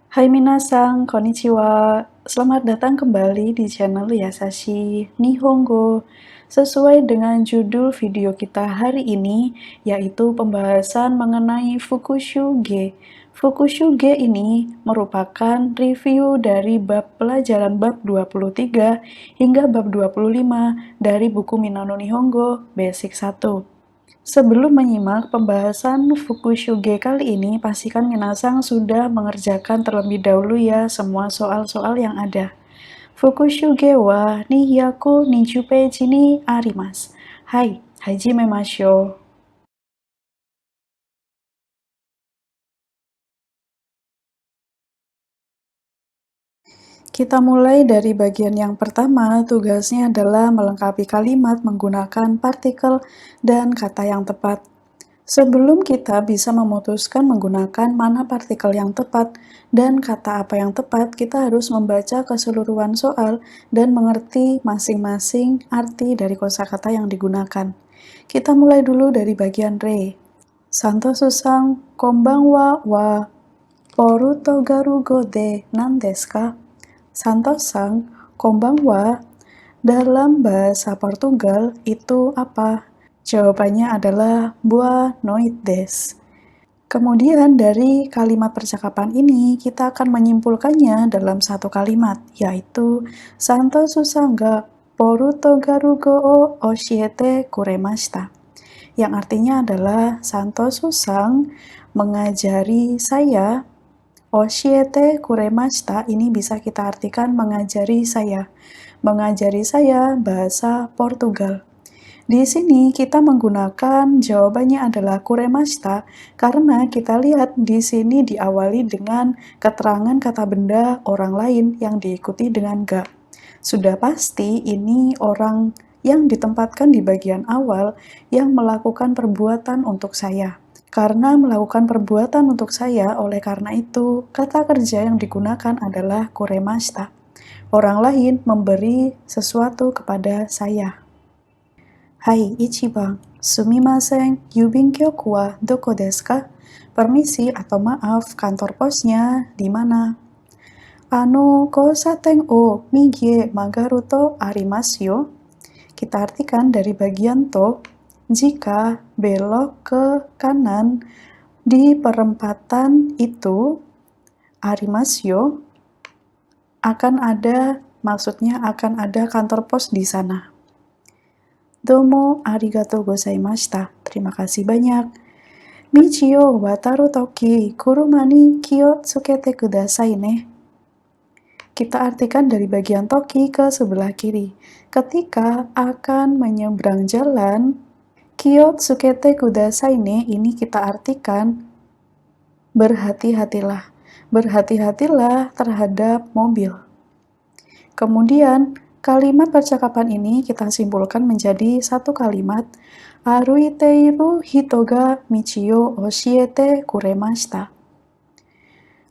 Hai minasang, konnichiwa. Selamat datang kembali di channel Yasashi Nihongo. Sesuai dengan judul video kita hari ini, yaitu pembahasan mengenai Fukushuge. Fukushuge ini merupakan review dari bab pelajaran bab 23 hingga bab 25 dari buku Minano Nihongo Basic 1. Sebelum menyimak pembahasan Fukushuge kali ini, pastikan minasang sudah mengerjakan terlebih dahulu ya semua soal-soal yang ada. Fukushuge wa Nihyaku Nijupeji ni arimasu. Hai, hajime mashou. Kita mulai dari bagian yang pertama, tugasnya adalah melengkapi kalimat menggunakan partikel dan kata yang tepat. Sebelum kita bisa memutuskan menggunakan mana partikel yang tepat dan kata apa yang tepat, kita harus membaca keseluruhan soal dan mengerti masing-masing arti dari kosakata yang digunakan. Kita mulai dulu dari bagian re. Santo susang konbanwa wa Porutogarugo de nandesu ka? Santos-san, konbanwa, dalam bahasa Portugal itu apa? Jawabannya adalah boa noite des. Kemudian dari kalimat percakapan ini, kita akan menyimpulkannya dalam satu kalimat, yaitu Santo Susanga Porutogarugo o oshiete kuremashita. Yang artinya adalah Santo Susang mengajari saya. Oshiete kuremashita ini bisa kita artikan mengajari saya. Mengajari saya bahasa Portugal. Di sini kita menggunakan jawabannya adalah kuremashita karena kita lihat di sini diawali dengan keterangan kata benda orang lain yang diikuti dengan ga. Sudah pasti ini orang yang ditempatkan di bagian awal yang melakukan perbuatan untuk saya. Karena melakukan perbuatan untuk saya, oleh karena itu, kata kerja yang digunakan adalah kuremashita. Orang lain memberi sesuatu kepada saya. Hai, Ichiban. Sumimasen, yubin kyoku wa doko desu ka? Permisi atau maaf, kantor posnya di mana? Kousaten o migie magaru to arimasu yo. Kita artikan dari bagian to, jika belok ke kanan di perempatan itu, arimasu yo, maksudnya akan ada kantor pos di sana. Domo arigatou gozaimashita. Terima kasih banyak. Michi o wataru toki kuruma ni kio tsukete kudasai ne. Kita artikan dari bagian toki ke sebelah kiri. Ketika akan menyeberang jalan, kio tsukete kudasai ne ini kita artikan berhati-hatilah. Berhati-hatilah terhadap mobil. Kemudian, kalimat percakapan ini kita simpulkan menjadi satu kalimat. Aruiteiru hito ga michi o oshiete kuremashita.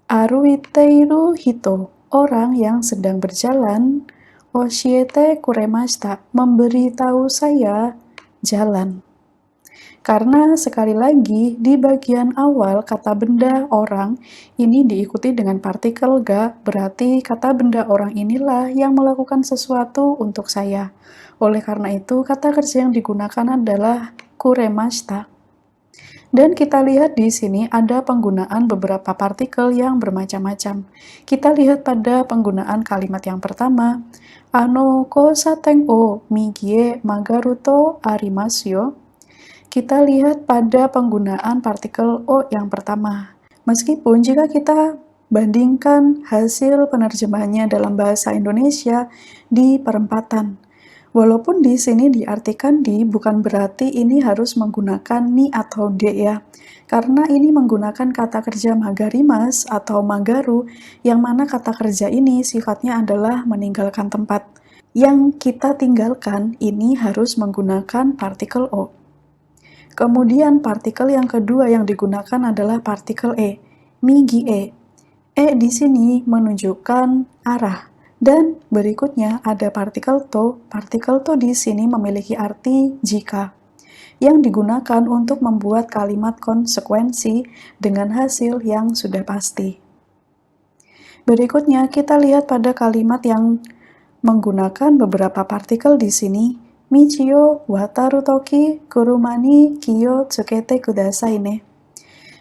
Aruiteiru hito, orang yang sedang berjalan, oshiete kuremashita, memberitahu saya jalan. Karena sekali lagi di bagian awal kata benda orang ini diikuti dengan partikel ga, berarti kata benda orang inilah yang melakukan sesuatu untuk saya. Oleh karena itu kata kerja yang digunakan adalah kuremashita. Dan kita lihat di sini ada penggunaan beberapa partikel yang bermacam-macam. Kita lihat pada penggunaan kalimat yang pertama, kousaten o migie magaru to arimasu yo. Kita lihat pada penggunaan partikel o yang pertama. Meskipun jika kita bandingkan hasil penerjemahannya dalam bahasa Indonesia di perempatan, walaupun di sini diartikan di, bukan berarti ini harus menggunakan ni atau de ya. Karena ini menggunakan kata kerja magarimas atau magaru, yang mana kata kerja ini sifatnya adalah meninggalkan tempat. Yang kita tinggalkan ini harus menggunakan partikel o. Kemudian partikel yang kedua yang digunakan adalah partikel e, migi e. E di sini menunjukkan arah. Dan berikutnya ada partikel to. Partikel to di sini memiliki arti jika, yang digunakan untuk membuat kalimat konsekuensi dengan hasil yang sudah pasti. Berikutnya, kita lihat pada kalimat yang menggunakan beberapa partikel di sini. Michio wataru toki kuruma ni ki o tsukete kudasai ne.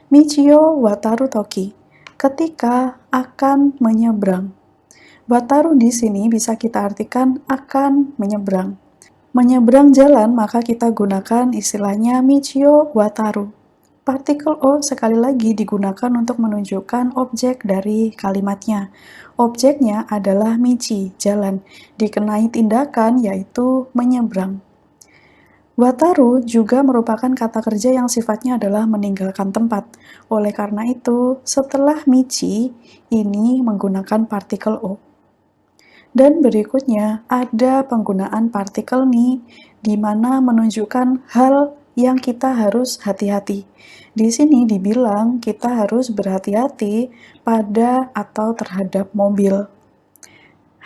Michio wataru toki, ketika akan menyeberang. Wataru di sini bisa kita artikan akan menyeberang. Menyeberang jalan, maka kita gunakan istilahnya michio wataru. Partikel o sekali lagi digunakan untuk menunjukkan objek dari kalimatnya. Objeknya adalah michi, jalan, dikenai tindakan yaitu menyeberang. Wataru juga merupakan kata kerja yang sifatnya adalah meninggalkan tempat. Oleh karena itu, setelah michi, ini menggunakan partikel o. Dan berikutnya, ada penggunaan partikel ni, di mana menunjukkan hal yang kita harus hati-hati. Di sini dibilang kita harus berhati-hati pada atau terhadap mobil.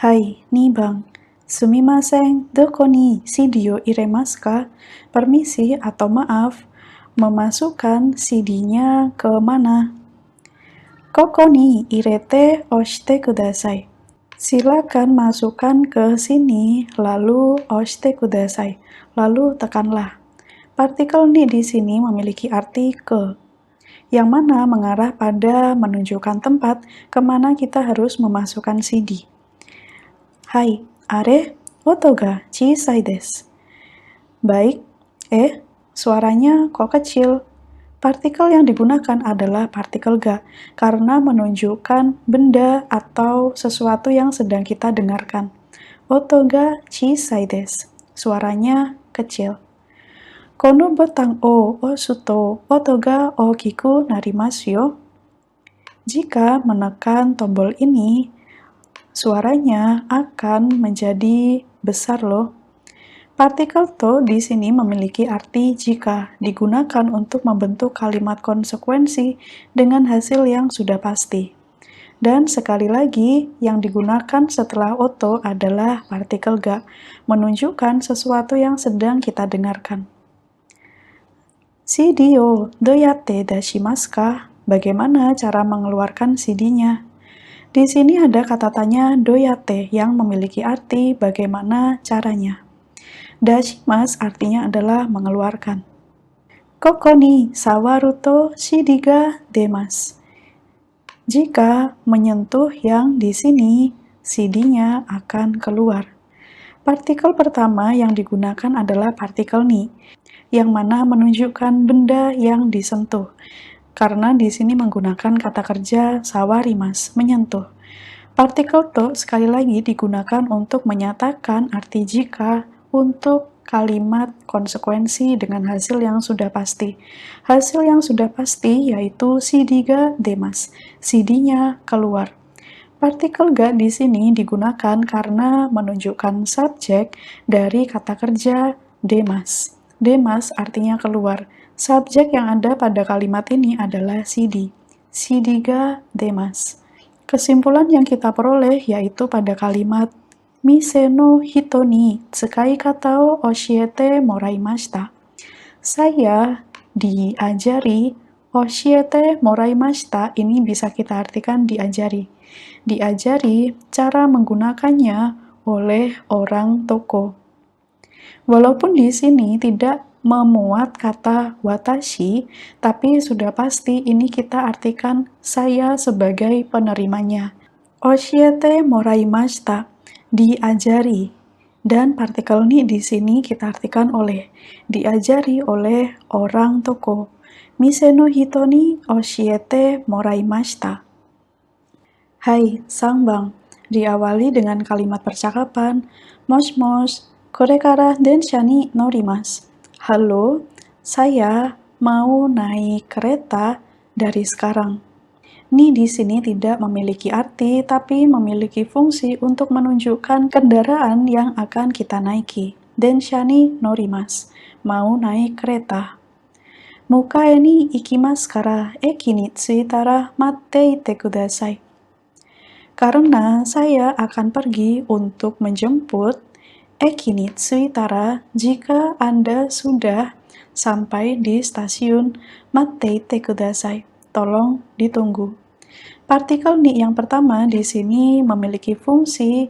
Hai, ni bang. Sumimasen, doko ni CD o iremasu ka? Permisi atau maaf, memasukkan CD-nya ke mana? Koko ni irete oshite kudasai. Silakan masukkan ke sini, lalu oshite kudasai, lalu tekanlah. Partikel ni di sini memiliki arti ke, yang mana mengarah pada menunjukkan tempat kemana kita harus memasukkan CD. Hai, are, oto ga chisai desu. Baik, suaranya kok kecil. Partikel yang digunakan adalah partikel ga, karena menunjukkan benda atau sesuatu yang sedang kita dengarkan. Oto ga chisai desu. Suaranya kecil. Kono botang o osu to oto ga ookiku narimasu yo. Jika menekan tombol ini, suaranya akan menjadi besar loh. Partikel to di sini memiliki arti jika, digunakan untuk membentuk kalimat konsekuensi dengan hasil yang sudah pasti. Dan sekali lagi, yang digunakan setelah oto adalah partikel ga, menunjukkan sesuatu yang sedang kita dengarkan. CD o doyatte dashimasu ka? Bagaimana cara mengeluarkan CD-nya? Di sini ada kata tanya doyate yang memiliki arti bagaimana caranya. Dashimasu artinya adalah mengeluarkan. Koko ni sawaru to CD ga demasu. Jika menyentuh yang di sini, CD-nya akan keluar. Partikel pertama yang digunakan adalah partikel ni, yang mana menunjukkan benda yang disentuh. Karena di sini menggunakan kata kerja sawarimasu, menyentuh. Partikel to sekali lagi digunakan untuk menyatakan arti jika untuk kalimat konsekuensi dengan hasil yang sudah pasti. Hasil yang sudah pasti yaitu CD ga demasu, CD-nya keluar. Partikel ga di sini digunakan karena menunjukkan subjek dari kata kerja demasu. Demasu artinya keluar. Subjek yang ada pada kalimat ini adalah CD. CD ga demasu. Kesimpulan yang kita peroleh yaitu pada kalimat mise no hito ni tsukai kata o oshiete moraimashita. Saya diajari, oshiete moraimashita ini bisa kita artikan diajari. Diajari cara menggunakannya oleh orang toko. Walaupun di sini tidak memuat kata watashi, tapi sudah pasti ini kita artikan saya sebagai penerimanya. Oshiete moraimashita, diajari. Dan partikel ni di sini kita artikan oleh, diajari oleh orang toko. Mise no hito ni oshiete moraimashita. Hai, sang bang. Diawali dengan kalimat percakapan, mosh, kore kara densha ni norimasu. Halo, saya mau naik kereta dari sekarang. Ni di sini tidak memiliki arti, tapi memiliki fungsi untuk menunjukkan kendaraan yang akan kita naiki. Densha ni norimasu, mau naik kereta. Mukae ni ikimasu kara eki ni tsuitara matte ite kudasai. Karena saya akan pergi untuk menjemput eki ni tsuitara, jika Anda sudah sampai di stasiun matte ite kudasai. Tolong ditunggu. Partikel ni yang pertama di sini memiliki fungsi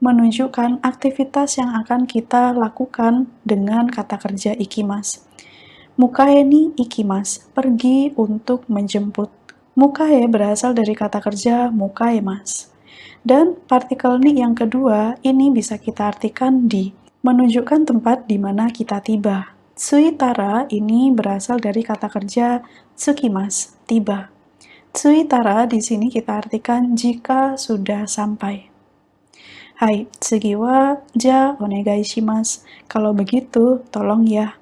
menunjukkan aktivitas yang akan kita lakukan dengan kata kerja ikimas. Mukae ni ikimas, pergi untuk menjemput. Mukae berasal dari kata kerja mukaemas. Dan partikel ni yang kedua, ini bisa kita artikan di, menunjukkan tempat di mana kita tiba. Tsuitara ini berasal dari kata kerja tsukimas, tiba. Tsuitara di sini kita artikan jika sudah sampai. Hai, tsugi wa ja onegai shimasu. Kalau begitu, tolong ya.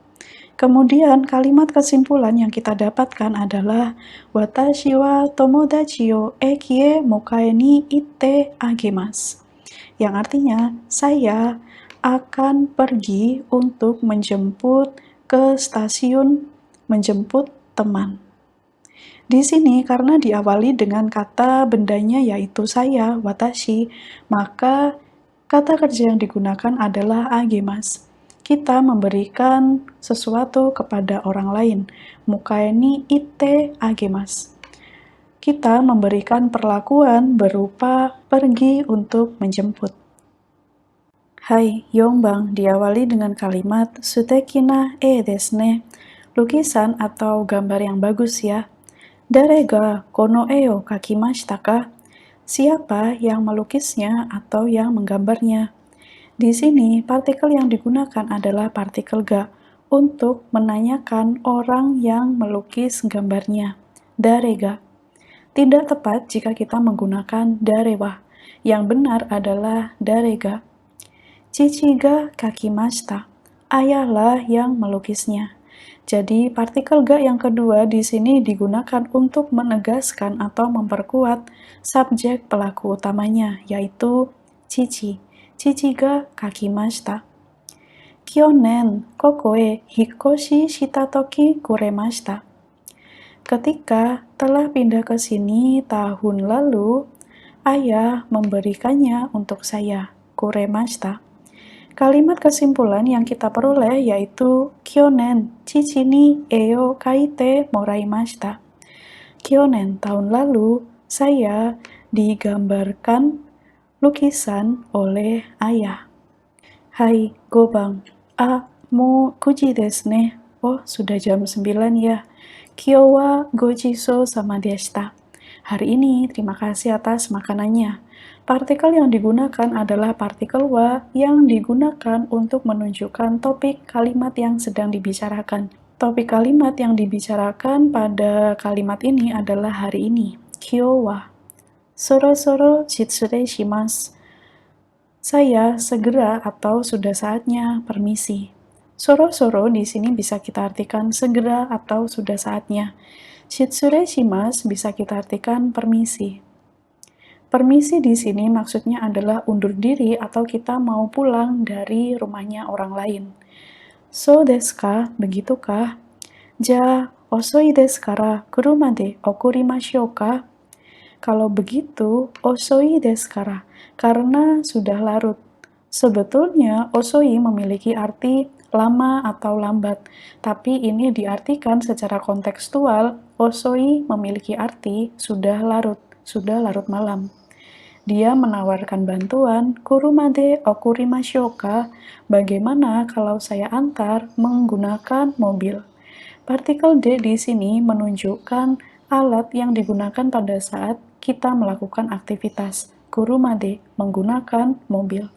Kemudian kalimat kesimpulan yang kita dapatkan adalah watashi wa tomodachi o eki e mokae ni itte agemasu. Yang artinya, saya akan pergi untuk menjemput ke stasiun, menjemput teman. Di sini karena diawali dengan kata bendanya yaitu saya, watashi, maka kata kerja yang digunakan adalah agemas. Kita memberikan sesuatu kepada orang lain. Mukae ni itte agemas. Kita memberikan perlakuan berupa pergi untuk menjemput. Hai, Yongbang diawali dengan kalimat suteki e desu ne. Lukisan atau gambar yang bagus ya. Dare ga kono e o kakimashita ka? Siapa yang melukisnya atau yang menggambarnya? Di sini, partikel yang digunakan adalah partikel ga untuk menanyakan orang yang melukis gambarnya. Dare ga. Tidak tepat jika kita menggunakan dare wa. Yang benar adalah dare ga. Chichi ga kakimashita. Ayahlah yang melukisnya. Jadi, partikel ga yang kedua di sini digunakan untuk menegaskan atau memperkuat subjek pelaku utamanya, yaitu chichi. Chichi ga kakimashita. Kyonen, koko e hikoshi shita toki kuremashita. Ketika telah pindah ke sini tahun lalu, ayah memberikannya untuk saya. Kuremashita. Kalimat kesimpulan yang kita peroleh yaitu Kyonen, chichi ni eo kaite moraimashita. Kyonen, tahun lalu, saya digambarkan lukisan oleh ayah. Hai, Gobang. Mo 9 desu ne. Oh, sudah jam 9 ya. Kyo wa gochiso sama deshita. Hari ini, terima kasih atas makanannya. Partikel yang digunakan adalah partikel wa yang digunakan untuk menunjukkan topik kalimat yang sedang dibicarakan. Topik kalimat yang dibicarakan pada kalimat ini adalah hari ini. Kyo wa. Soro-soro shitsurei shimasu. Saya segera atau sudah saatnya permisi. Soro-soro di sini bisa kita artikan segera atau sudah saatnya. Shitsurei shimasu bisa kita artikan permisi. Permisi di sini maksudnya adalah undur diri atau kita mau pulang dari rumahnya orang lain. So desu ka? Begitukah? Ja, osoi desu kara kuruma de okurimashou ka? Kalau begitu, osoi desu kara, karena sudah larut. Sebetulnya, osoi memiliki arti lama atau lambat, tapi ini diartikan secara kontekstual, osoi memiliki arti sudah larut malam. Dia menawarkan bantuan, kurumade okurimashou ka? Bagaimana kalau saya antar menggunakan mobil? Partikel D di sini menunjukkan alat yang digunakan pada saat kita melakukan aktivitas. Kurumade, menggunakan mobil.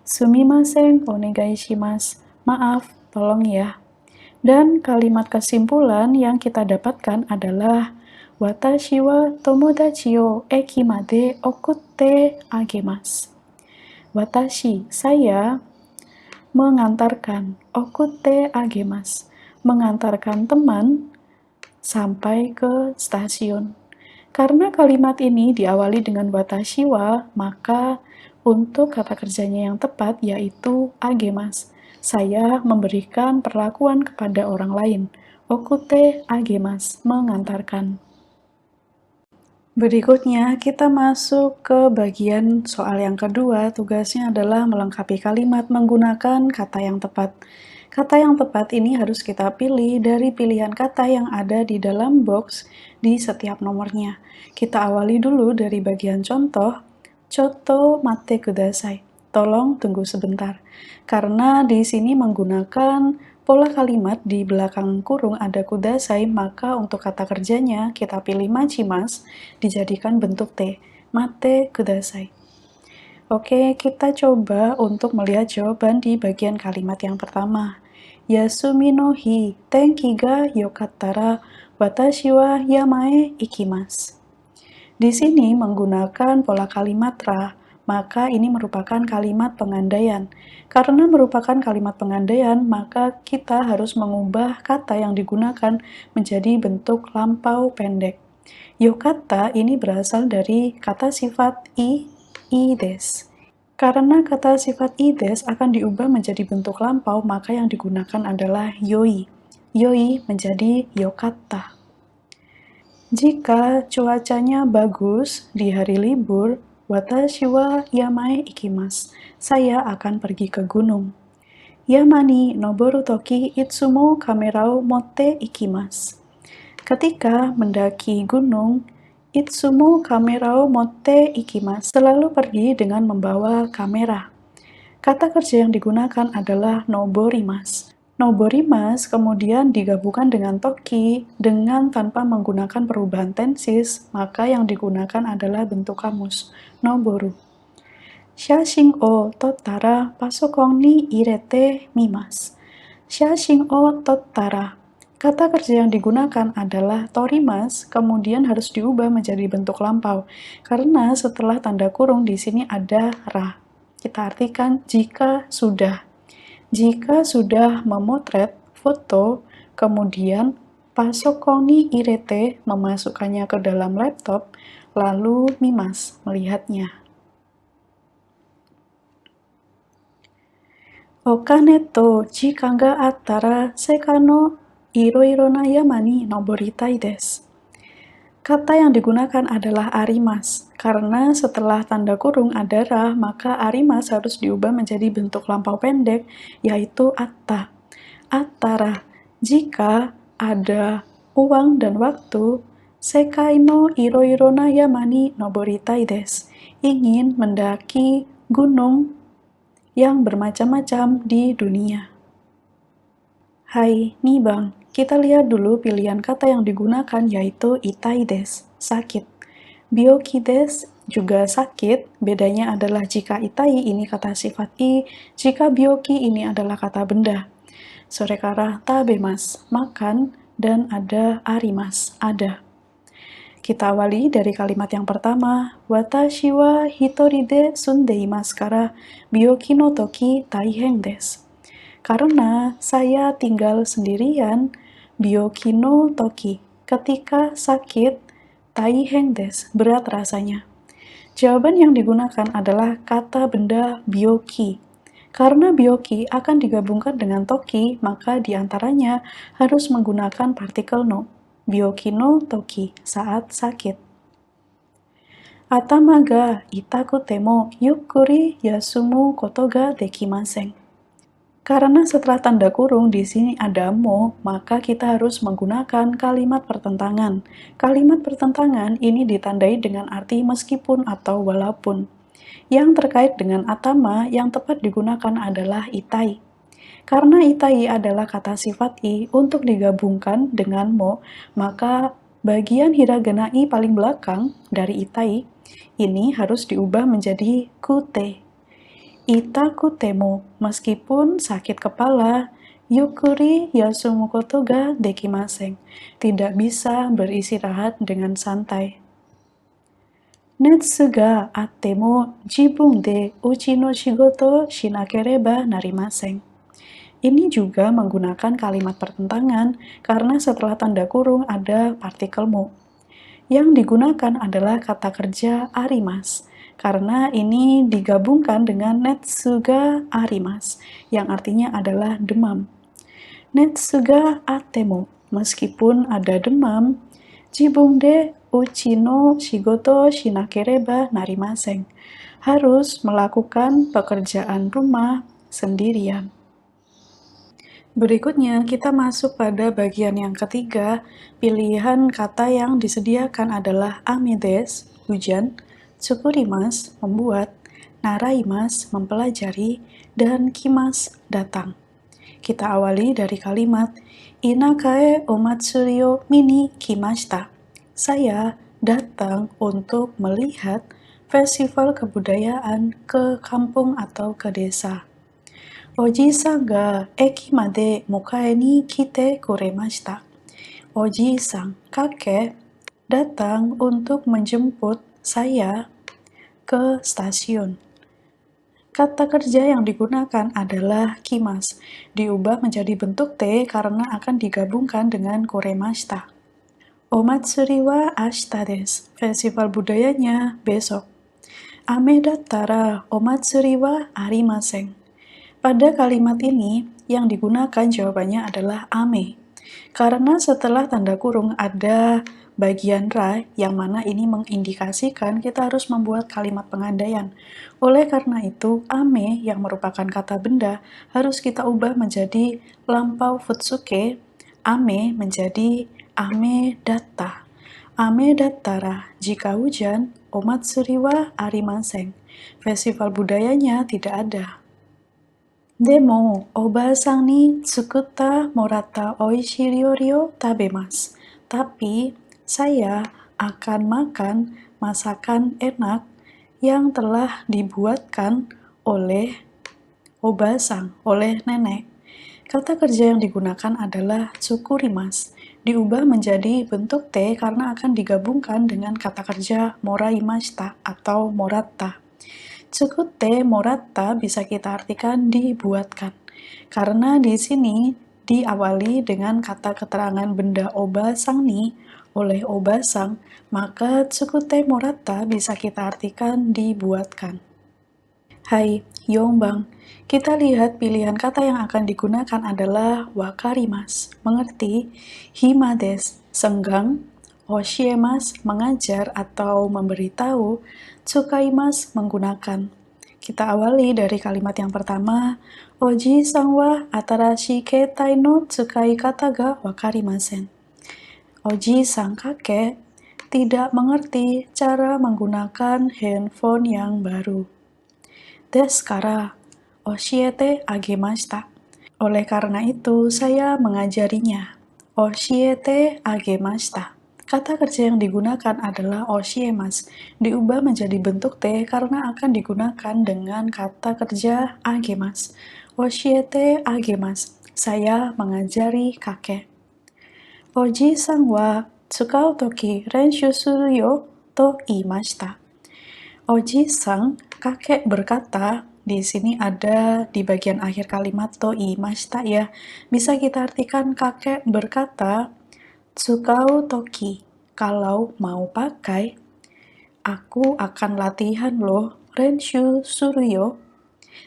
Sumimasen, onegai shimasu. Maaf, tolong ya. Dan kalimat kesimpulan yang kita dapatkan adalah watashi wa tomodachi o eki made okutte agemasu. Watashi, saya mengantarkan okutte agemasu, mengantarkan teman sampai ke stasiun. Karena kalimat ini diawali dengan watashi wa, maka untuk kata kerjanya yang tepat yaitu agemasu. Saya memberikan perlakuan kepada orang lain. Okutte agemasu, mengantarkan. Berikutnya, kita masuk ke bagian soal yang kedua. Tugasnya adalah melengkapi kalimat menggunakan kata yang tepat. Kata yang tepat ini harus kita pilih dari pilihan kata yang ada di dalam box di setiap nomornya. Kita awali dulu dari bagian contoh. Choto mate kudasai. Tolong tunggu sebentar. Karena di sini menggunakan pola kalimat di belakang kurung ada kudasai, maka untuk kata kerjanya kita pilih machimas, dijadikan bentuk T. Mate kudasai. Oke, kita coba untuk melihat jawaban di bagian kalimat yang pertama. Yasumi no hi, tenki ga yokattara, watashi wa yamae ikimasu. Di sini menggunakan pola kalimat ra, maka ini merupakan kalimat pengandaian. Karena merupakan kalimat pengandaian, maka kita harus mengubah kata yang digunakan menjadi bentuk lampau pendek. Yokata ini berasal dari kata sifat ides. Karena kata sifat ides akan diubah menjadi bentuk lampau, maka yang digunakan adalah yoi. Yoi menjadi yokata. Jika cuacanya bagus di hari libur, watashi wa yamae ikimasu. Saya akan pergi ke gunung. Yama ni noboru toki itsumo kamera o motte ikimasu. Ketika mendaki gunung, itsumo kamera o motte ikimasu. Selalu pergi dengan membawa kamera. Kata kerja yang digunakan adalah noborimasu. Noborimasu kemudian digabungkan dengan toki dengan tanpa menggunakan perubahan tensis, maka yang digunakan adalah bentuk kamus, noboru. Shashin o tottara pasokon ni irete mimasu. Shashin o tottara. Kata kerja yang digunakan adalah torimas, kemudian harus diubah menjadi bentuk lampau, karena setelah tanda kurung di sini ada ra. Kita artikan jika sudah. Jika sudah memotret foto, kemudian pasokon ni irete memasukkannya ke dalam laptop, lalu mimas melihatnya. Okane to jikan ga attara sekai no iro-iro na yama ni noboritai desu. Kata yang digunakan adalah arimas. Karena setelah tanda kurung ada ra, maka arimas harus diubah menjadi bentuk lampau pendek, yaitu atta. Attara. Jika ada uang dan waktu, sekai no iro-iro na yama ni noboritai desu. Ingin mendaki gunung yang bermacam-macam di dunia. Hai, nih bang. Kita lihat dulu pilihan kata yang digunakan yaitu itai desu, sakit. Byoki desu juga sakit, bedanya adalah jika itai ini kata sifat i, jika byoki ini adalah kata benda. Sorekara tabemasu, makan, dan ada arimasu, ada. Kita awali dari kalimat yang pertama, watashi wa hitori de sundeimasu kara byoki no toki taihen desu. Karena saya tinggal sendirian, byoki no toki, ketika sakit, taihen desu, berat rasanya. Jawaban yang digunakan adalah kata benda byoki. Karena byoki akan digabungkan dengan toki, maka diantaranya harus menggunakan partikel no. Byoki no toki, saat sakit. Atama ga itakute mo yukkuri yasumu koto ga dekimasen. Karena setelah tanda kurung di sini ada mo, maka kita harus menggunakan kalimat pertentangan. Kalimat pertentangan ini ditandai dengan arti meskipun atau walaupun. Yang terkait dengan atama, yang tepat digunakan adalah itai. Karena itai adalah kata sifat i untuk digabungkan dengan mo, maka bagian hiragana i paling belakang dari itai ini harus diubah menjadi kute. Itakutemo, meskipun sakit kepala, yukuri yasumu koto ga dekimasen, tidak bisa beristirahat dengan santai. Netsu ga atte mo jibun de uchi no shigoto shinakereba narimasen. Ini juga menggunakan kalimat pertentangan karena setelah tanda kurung ada partikel mo. Yang digunakan adalah kata kerja arimas. Karena ini digabungkan dengan netsuga arimas, yang artinya adalah demam. Netsuga atemo, meskipun ada demam, jibun de uchi no shigoto shinakereba narimasen, harus melakukan pekerjaan rumah sendirian. Berikutnya, kita masuk pada bagian yang ketiga. Pilihan kata yang disediakan adalah amides, hujan, tsukurimas, membuat, naraimas, mempelajari, dan kimas, datang. Kita awali dari kalimat Inakae omatsuri o mini kimashita. Saya datang untuk melihat festival kebudayaan ke kampung atau ke desa. Oji-san ga eki made mukae ni kite kuremashita. Oji-san, kakek, datang untuk menjemput saya ke stasiun. Kata kerja yang digunakan adalah kimas, diubah menjadi bentuk T karena akan digabungkan dengan kuremashita. Omatsuri wa ashita desu. Festival budayanya besok. Ame dattara omatsuri wa arimasen. Pada kalimat ini, yang digunakan jawabannya adalah ame. Karena setelah tanda kurung ada bagian ra, yang mana ini mengindikasikan kita harus membuat kalimat pengandaian. Oleh karena itu, ame yang merupakan kata benda harus kita ubah menjadi lampau futsuke, ame menjadi ame datta. Ame dattara, jika hujan, omatsuri wa arimasen. Festival budayanya tidak ada. Demo, oba-san ni tsukutta moratta oishii ryori o tabemasu. Tapi, saya akan makan masakan enak yang telah dibuatkan oleh oba-san, oleh nenek. Kata kerja yang digunakan adalah tsukurimasu. Diubah menjadi bentuk T karena akan digabungkan dengan kata kerja moraimashita atau moratta. Tsukute moratta bisa kita artikan dibuatkan. Karena di sini diawali dengan kata keterangan benda oba-san ni oleh oba-san, maka tsukute moratta bisa kita artikan dibuatkan. Hai, Yongbang. Kita lihat pilihan kata yang akan digunakan adalah wakarimasu, mengerti, hima desu, senggang, oshiemas, mengajar atau memberitahu, tsukaimasu, menggunakan. Kita awali dari kalimat yang pertama, Oji-san wa atarashi keitai no tsukai kata ga wakarimasen. Oji-san, kakek, tidak mengerti cara menggunakan handphone yang baru. Desu kara, oshiete agemashita. Oleh karena itu, saya mengajarinya. Oshiete agemashita. Kata kerja yang digunakan adalah oshiemas, diubah menjadi bentuk T karena akan digunakan dengan kata kerja agemas. Oshiete agemas. Saya mengajari kakek. Oji-san wa tsukau toki renshu suru yo to iimashita. Oji-san, kakek berkata, di sini ada di bagian akhir kalimat to iimashita ya. Bisa kita artikan kakek berkata, tsukau toki, kalau mau pakai, aku akan latihan loh, renshu suru yo.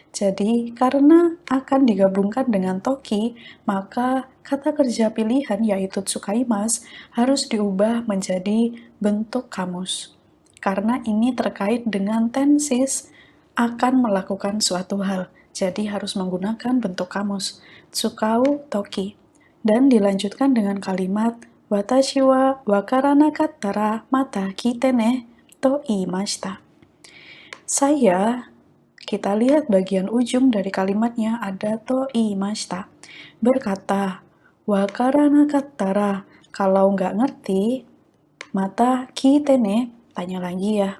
Jadi, karena akan digabungkan dengan toki, maka kata kerja pilihan yaitu tsukaimasu harus diubah menjadi bentuk kamus. Karena ini terkait dengan tenses akan melakukan suatu hal, jadi harus menggunakan bentuk kamus. Tsukau toki. Dan dilanjutkan dengan kalimat Watashi wa wakaranakattara mata kite ne to iimashita. Saya, kita lihat bagian ujung dari kalimatnya ada to iimashita. Berkata, wakaranakattara, kalau nggak ngerti, mata kite ne, tanya lagi ya.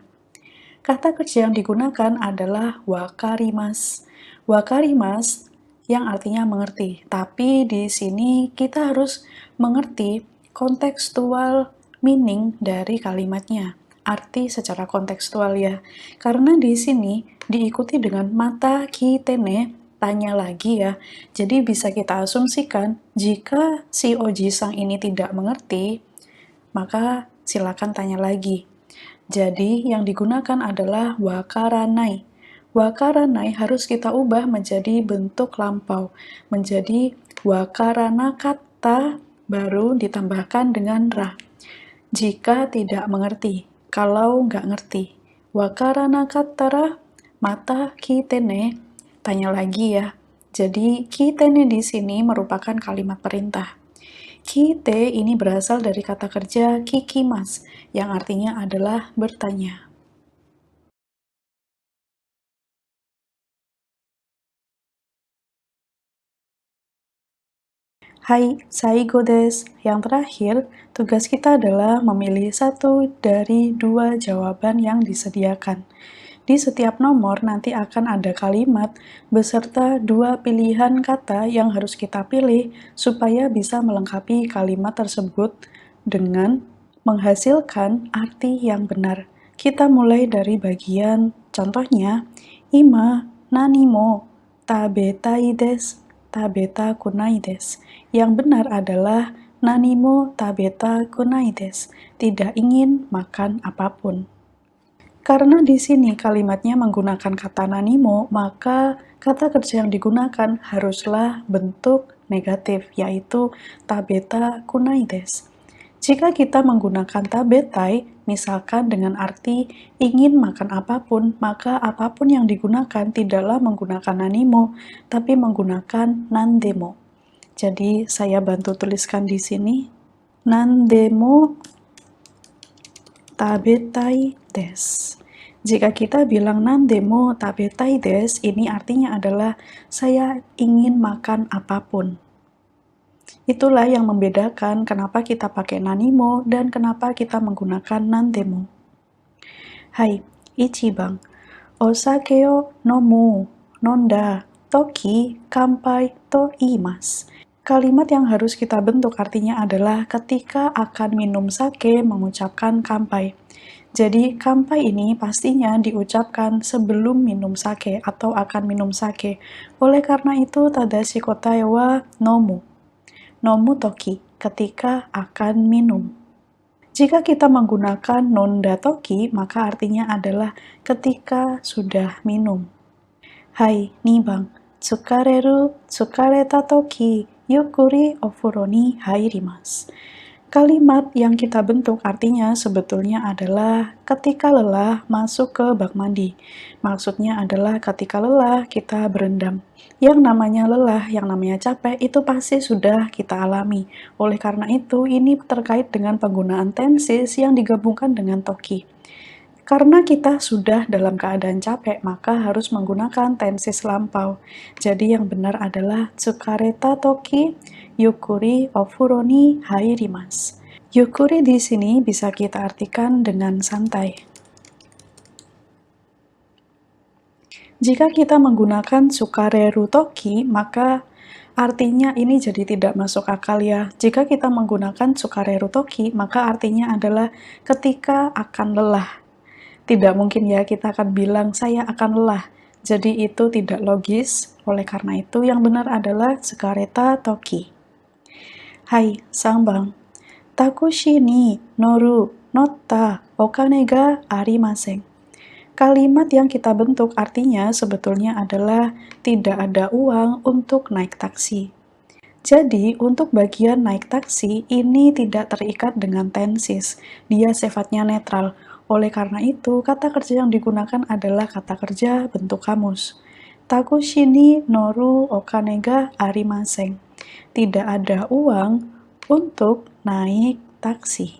Kata kerja yang digunakan adalah wakarimas. Wakarimas yang artinya mengerti. Tapi di sini kita harus mengerti kontekstual meaning dari kalimatnya. Arti secara kontekstual ya. Karena di sini diikuti dengan mata kitene, tanya lagi ya. Jadi bisa kita asumsikan jika si Oji-sang ini tidak mengerti, maka silakan tanya lagi. Jadi yang digunakan adalah wakaranai. Wakaranai harus kita ubah menjadi bentuk lampau, menjadi wakaranakatta baru ditambahkan dengan ra. Jika tidak mengerti, kalau nggak ngerti. Wakaranakattara mata kitene, tanya lagi ya. Jadi, kitene di sini merupakan kalimat perintah. Kite ini berasal dari kata kerja kikimas, yang artinya adalah bertanya. Hai, saigo desu. Yang terakhir, tugas kita adalah memilih satu dari dua jawaban yang disediakan. Di setiap nomor nanti akan ada kalimat beserta dua pilihan kata yang harus kita pilih supaya bisa melengkapi kalimat tersebut dengan menghasilkan arti yang benar. Kita mulai dari bagian contohnya, ima nanimo tabetai desu, tabeta kunai desu. Yang benar adalah nanimo tabeta kunai desu, tidak ingin makan apapun. Karena di sini kalimatnya menggunakan kata nanimo, maka kata kerja yang digunakan haruslah bentuk negatif, yaitu tabeta kunai desu. Jika kita menggunakan tabetai, misalkan dengan arti ingin makan apapun, maka apapun yang digunakan tidaklah menggunakan nanimo, tapi menggunakan nandemo. Jadi, saya bantu tuliskan di sini. Nandemo tabetai desu. Jika kita bilang nandemo tabetai desu, ini artinya adalah saya ingin makan apapun. Itulah yang membedakan kenapa kita pakai nanimo dan kenapa kita menggunakan nandemo. Hai, ichiban. Osake o nomu, nonda, toki, kanpai to iimasu. Kalimat yang harus kita bentuk artinya adalah ketika akan minum sake mengucapkan kanpai. Jadi kanpai ini pastinya diucapkan sebelum minum sake atau akan minum sake. Oleh karena itu tadashi kotae wa nomu. Nomu toki, ketika akan minum. Jika kita menggunakan nonda toki, maka artinya adalah ketika sudah minum. Hai, nibang. Tsukareru, tsukareta toki, yukuri ofuro ni hairimasu. Kalimat yang kita bentuk artinya sebetulnya adalah ketika lelah masuk ke bak mandi. Maksudnya adalah ketika lelah kita berendam. Yang namanya lelah, yang namanya capek, itu pasti sudah kita alami. Oleh karena itu, ini terkait dengan penggunaan tenses yang digabungkan dengan toki. Karena kita sudah dalam keadaan capek, maka harus menggunakan tenses lampau. Jadi yang benar adalah tsukareta toki, yukuri ofuro ni hairimasu. Yukuri di sini bisa kita artikan dengan santai. Jika kita menggunakan tsukareru toki, maka artinya ini jadi tidak masuk akal ya. Jika kita menggunakan tsukareru toki, maka artinya adalah ketika akan lelah. Tidak mungkin ya kita akan bilang saya akan lelah. Jadi itu tidak logis. Oleh karena itu yang benar adalah tsukareta toki. Hai, sangbang. Takushi ni noru notta okane ga arimasen. Kalimat yang kita bentuk artinya sebetulnya adalah tidak ada uang untuk naik taksi. Jadi, untuk bagian naik taksi, ini tidak terikat dengan tenses. Dia sifatnya netral. Oleh karena itu, kata kerja yang digunakan adalah kata kerja bentuk kamus. Takushi ni noru okane ga arimasen. Tidak ada uang untuk naik taksi.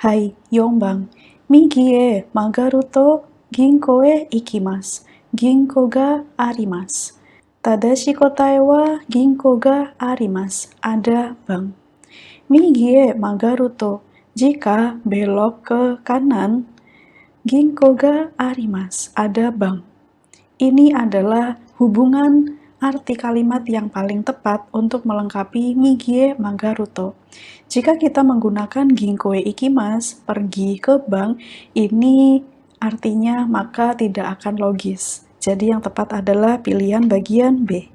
Hai, Yongbang. Migi e magaru to ginko e ikimasu. Ginko ga arimasu. Tadashi kotae wa ginko ga arimasu. Ada bank. Migi e magaru to. Jika belok ke kanan, ginko ga arimasu. Ada bank. Ini adalah hubungan arti kalimat yang paling tepat untuk melengkapi migie magaruto. Jika kita menggunakan ginkoe ikimasu, pergi ke bank, ini artinya maka tidak akan logis. Jadi yang tepat adalah pilihan bagian B.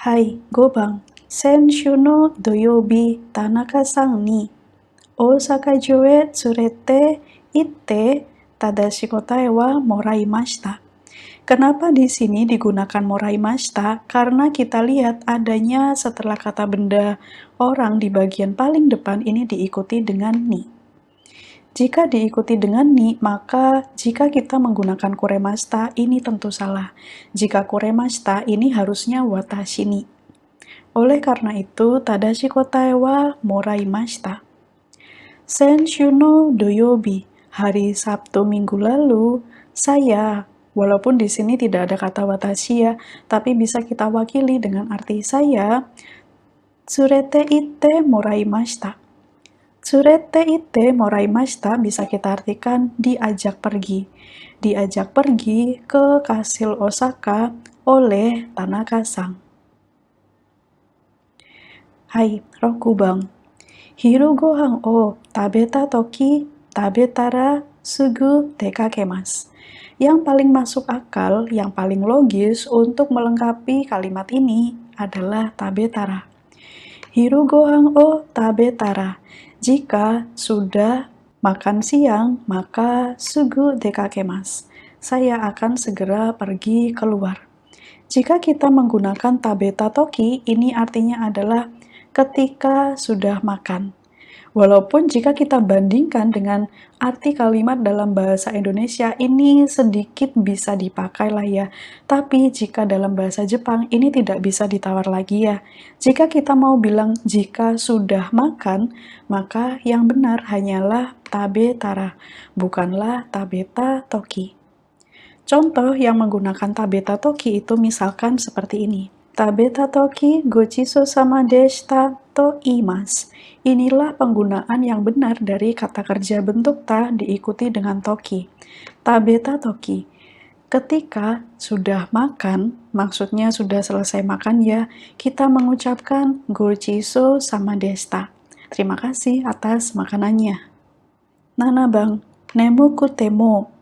Hai, gobang. Senshu no doyobi Tanaka-san ni Osaka jo e tsurete itte tadashi kotae wa moraimashita. Kenapa di sini digunakan moraimashita? Karena kita lihat adanya setelah kata benda orang di bagian paling depan ini diikuti dengan ni. Jika diikuti dengan ni, maka jika kita menggunakan kuremashita, ini tentu salah. Jika kuremashita, ini harusnya watashi ni. Oleh karena itu, tadashi kotae wa moraimashita. Senshu no doyobi, hari Sabtu minggu lalu, saya, walaupun di sini tidak ada kata watashi ya, tapi bisa kita wakili dengan arti saya, tsurete itte moraimashita. Tsurete itte moraimashita bisa kita artikan diajak pergi. Diajak pergi ke kastil Osaka oleh Tanaka-san. Hai, Rokubang. Hiru gohan o tabeta toki tabetara sugu dekakemasu. Yang paling masuk akal, yang paling logis untuk melengkapi kalimat ini adalah tabetara. Hiru gohan o tabetara. Jika sudah makan siang, maka sugu dekakemasu. Saya akan segera pergi keluar. Jika kita menggunakan tabeta toki, ini artinya adalah ketika sudah makan. Walaupun jika kita bandingkan dengan arti kalimat dalam bahasa Indonesia, ini sedikit bisa dipakai lah ya. Tapi jika dalam bahasa Jepang, ini tidak bisa ditawar lagi ya. Jika kita mau bilang jika sudah makan, maka yang benar hanyalah tabetara, bukanlah tabeta toki. Contoh yang menggunakan tabeta toki itu misalkan seperti ini. Tabeta toki gochiso sama deshita to iimasu. Inilah penggunaan yang benar dari kata kerja bentuk ta diikuti dengan toki. Tabeta toki. Ketika sudah makan, maksudnya sudah selesai makan ya, kita mengucapkan gochiso sama deshita. Terima kasih atas makanannya. Nana bang, nemuku temo.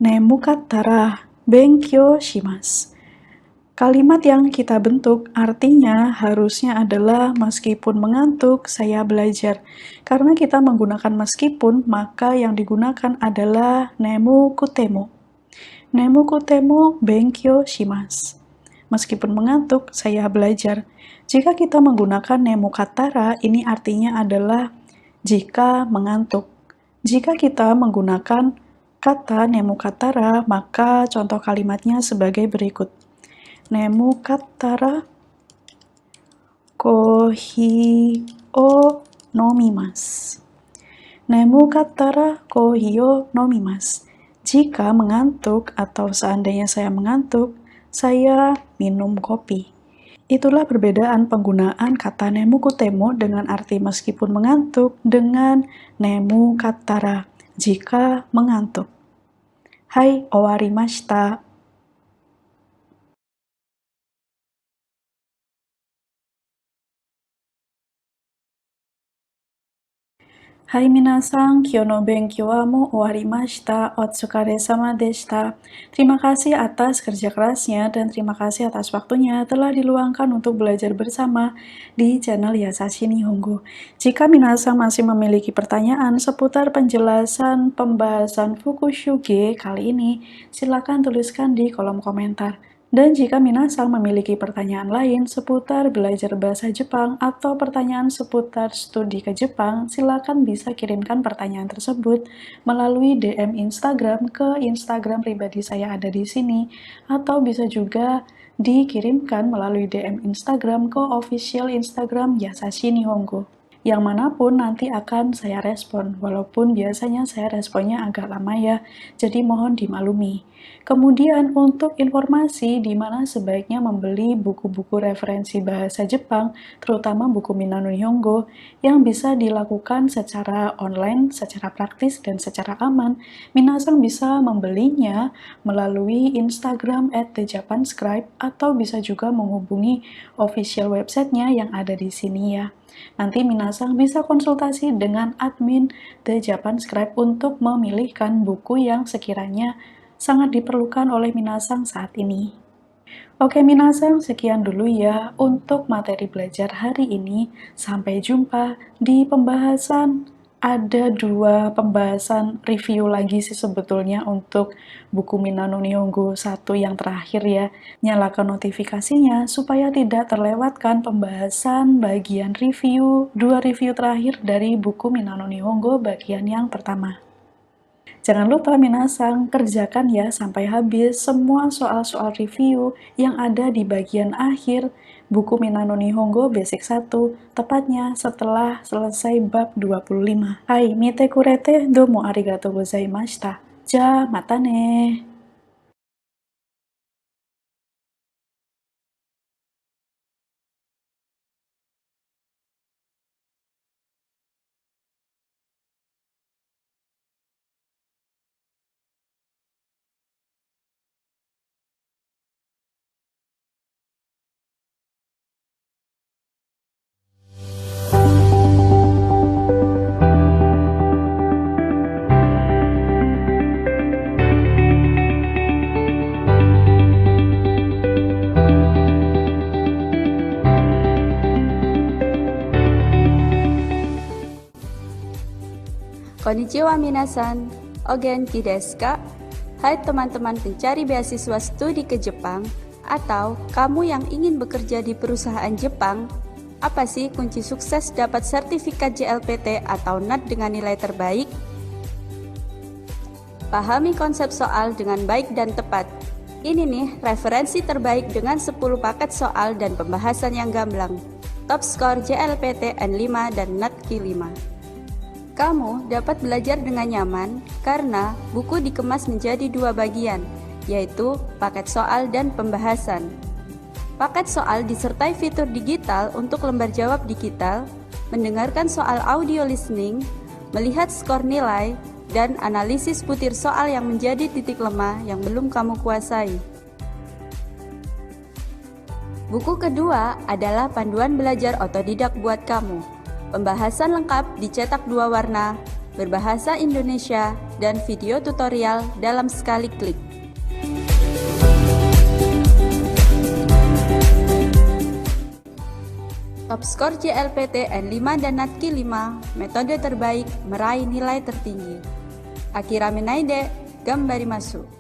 Nemukattara benkyou shimasu. Kalimat yang kita bentuk artinya harusnya adalah meskipun mengantuk, saya belajar. Karena kita menggunakan meskipun, maka yang digunakan adalah nemu kutemu. Nemu kutemu benkyou shimasu. Meskipun mengantuk, saya belajar. Jika kita menggunakan nemu katara, ini artinya adalah jika mengantuk. Jika kita menggunakan kata nemu katara, maka contoh kalimatnya sebagai berikut. Nemu katara kohi o nomimasu. Nemu katara kohi o nomimasu. Jika mengantuk atau seandainya saya mengantuk, saya minum kopi. Itulah perbedaan penggunaan kata nemu kutemu dengan arti meskipun mengantuk dengan nemu katara jika mengantuk. Hai, owarimashita. Hai minasan, kyou no benkyou wa mo owarimashita. Otsukaresama deshita. Terima kasih atas kerja kerasnya dan terima kasih atas waktunya telah diluangkan untuk belajar bersama di channel Yasashi Nihongo. Jika minasan masih memiliki pertanyaan seputar penjelasan pembahasan Fukushuge kali ini, silakan tuliskan di kolom komentar. Dan jika minasan memiliki pertanyaan lain seputar belajar bahasa Jepang atau pertanyaan seputar studi ke Jepang, silakan bisa kirimkan pertanyaan tersebut melalui DM Instagram ke Instagram pribadi saya ada di sini, atau bisa juga dikirimkan melalui DM Instagram ke official Instagram Yasashi Nihongo. Yang manapun nanti akan saya respon, walaupun biasanya saya responnya agak lama ya, jadi mohon dimaklumi. Kemudian untuk informasi di mana sebaiknya membeli buku-buku referensi bahasa Jepang, terutama buku Minano Nihongo, yang bisa dilakukan secara online, secara praktis, dan secara aman, minasan bisa membelinya melalui Instagram @thejapanscribe atau bisa juga menghubungi official websitenya yang ada di sini ya. Nanti minasan bisa konsultasi dengan admin The Japan Scribe untuk memilihkan buku yang sekiranya sangat diperlukan oleh minasan saat ini. Oke minasan, sekian dulu ya untuk materi belajar hari ini. Sampai jumpa di pembahasan. Ada 2 pembahasan review lagi sih sebetulnya untuk buku Minano Nihongo 1 yang terakhir ya. Nyalakan notifikasinya supaya tidak terlewatkan pembahasan bagian review, 2 review terakhir dari buku Minano Nihongo bagian yang pertama. Jangan lupa minasang, kerjakan ya sampai habis semua soal-soal review yang ada di bagian akhir buku Minano Nihongo Basic 1, tepatnya setelah selesai bab 25. Hai, mite kurete domo arigatou gozaimashita. Ja, mata ne. Konnichiwa minasan, o genki desu ka? Hai teman-teman pencari beasiswa studi ke Jepang, atau kamu yang ingin bekerja di perusahaan Jepang, apa sih kunci sukses dapat sertifikat JLPT atau NAT dengan nilai terbaik? Pahami konsep soal dengan baik dan tepat. Ini nih referensi terbaik dengan 10 paket soal dan pembahasan yang gamblang. Top skor JLPT N5 dan NAT Q5. Kamu dapat belajar dengan nyaman karena buku dikemas menjadi 2 bagian, yaitu paket soal dan pembahasan. Paket soal disertai fitur digital untuk lembar jawab digital, mendengarkan soal audio listening, melihat skor nilai, dan analisis butir soal yang menjadi titik lemah yang belum kamu kuasai. Buku kedua adalah panduan belajar otodidak buat kamu. Pembahasan lengkap dicetak 2 warna, berbahasa Indonesia, dan video tutorial dalam sekali klik. Top skor JLPT N5 dan NAT Q5, metode terbaik meraih nilai tertinggi. Akira Menaide, Gambarimasu.